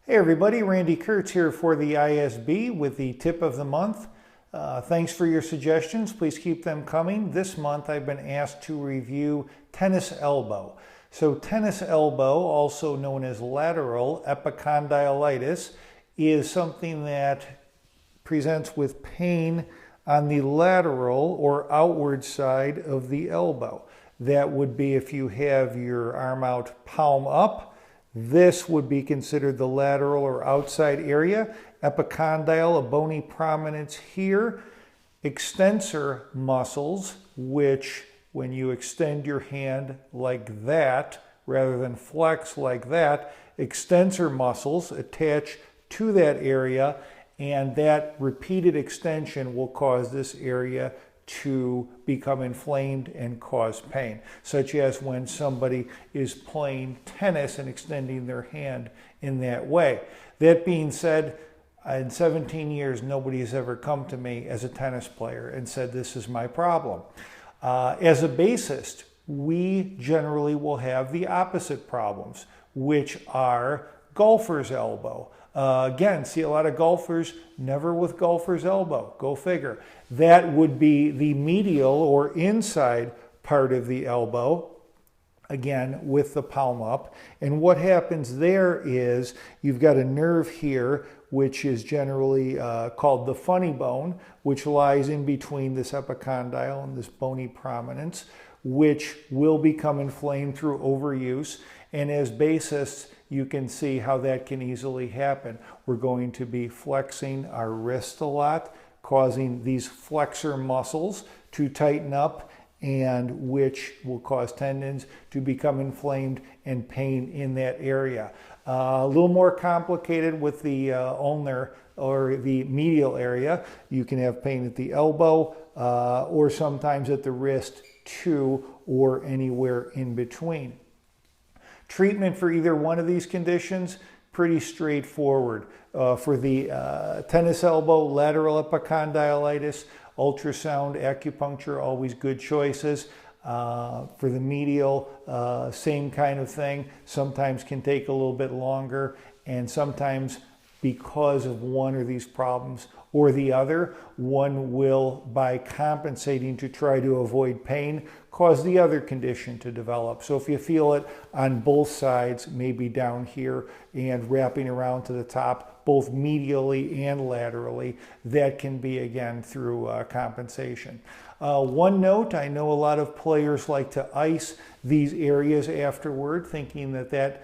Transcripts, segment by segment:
Hey everybody, Randy Kurtz here for the ISB with the tip of the month. Thanks for your suggestions. Please keep them coming. This month I've been asked to review tennis elbow. So tennis elbow, also known as lateral epicondylitis, is something that presents with pain on the lateral or outward side of the elbow. That would be if you have your arm out palm up. This would be considered the lateral or outside area. Epicondyle, a bony prominence here. Extensor muscles, which when you extend your hand like that, rather than flex like that, extensor muscles attach to that area, and that repeated extension will cause this area to become inflamed and cause pain, such as when somebody is playing tennis and extending their hand in that way. That being said, in 17 years, nobody has ever come to me as a tennis player and said, this is my problem. As a bassist, we generally will have the opposite problems, which are golfer's elbow. Again, see a lot of golfers, never with golfer's elbow. Go figure. That would be the medial or inside part of the elbow, again, with the palm up. And what happens there is you've got a nerve here, which is generally called the funny bone, which lies in between this epicondyle and this bony prominence, which will become inflamed through overuse. And as bassists, you can see how that can easily happen. We're going to be flexing our wrist a lot, causing these flexor muscles to tighten up, and which will cause tendons to become inflamed and pain in that area. A little more complicated with the ulnar or the medial area. You can have pain at the elbow or sometimes at the wrist too, or anywhere in between. Treatment for either one of these conditions, pretty straightforward. For the tennis elbow, lateral epicondylitis, ultrasound, acupuncture, always good choices. For the medial, same kind of thing. Sometimes can take a little bit longer, and sometimes because of one of these problems or the other, one will, by compensating to try to avoid pain, cause the other condition to develop. So if you feel it on both sides, maybe down here and wrapping around to the top, both medially and laterally, that can be, again, through compensation. One note, I know a lot of players like to ice these areas afterward, thinking that that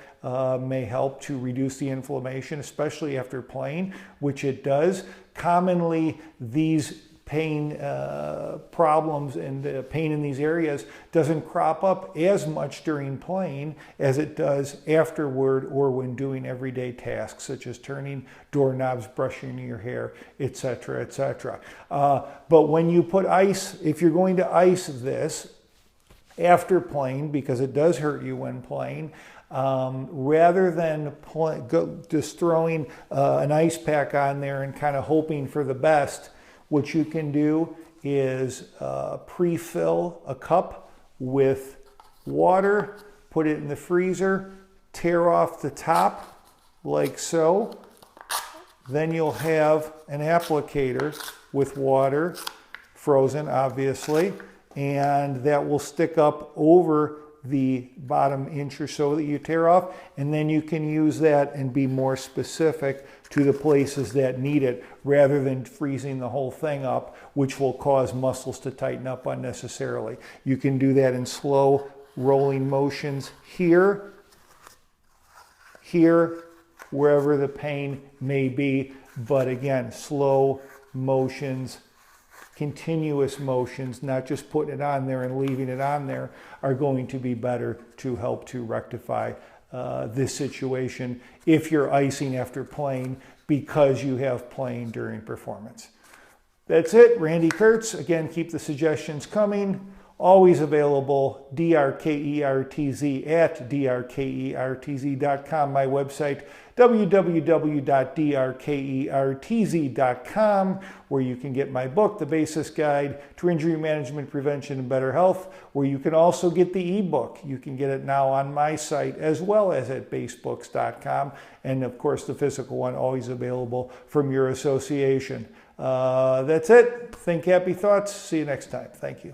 may help to reduce the inflammation, especially after playing, which it does. Commonly, these pain problems and pain in these areas doesn't crop up as much during playing as it does afterward or when doing everyday tasks such as turning doorknobs, brushing your hair, etc., etc. But when you put ice, if you're going to ice this after playing, because it does hurt you when playing, rather than just throwing an ice pack on there and kind of hoping for the best, what you can do is pre-fill a cup with water, put it in the freezer, tear off the top like so. Then you'll have an applicator with water, frozen obviously, and that will stick up over the bottom inch or so that you tear off, and then you can use that and be more specific to the places that need it rather than freezing the whole thing up, which will cause muscles to tighten up unnecessarily. You can do that in slow rolling motions here, here, wherever the pain may be, but again, slow motions, continuous motions, not just putting it on there and leaving it on there, are going to be better to help to rectify this situation if you're icing after playing because you have playing during performance. That's it, Randy Kurtz. Again, keep the suggestions coming. always available, drkertz at drkertz.com. My website, www.drkertz.com, where you can get my book, The Basis Guide to Injury Management, Prevention, and Better Health, where you can also get the ebook. You can get it now on my site as well as at basebooks.com. And of course, the physical one always available from your association. That's it. Think happy thoughts. See you next time. Thank you.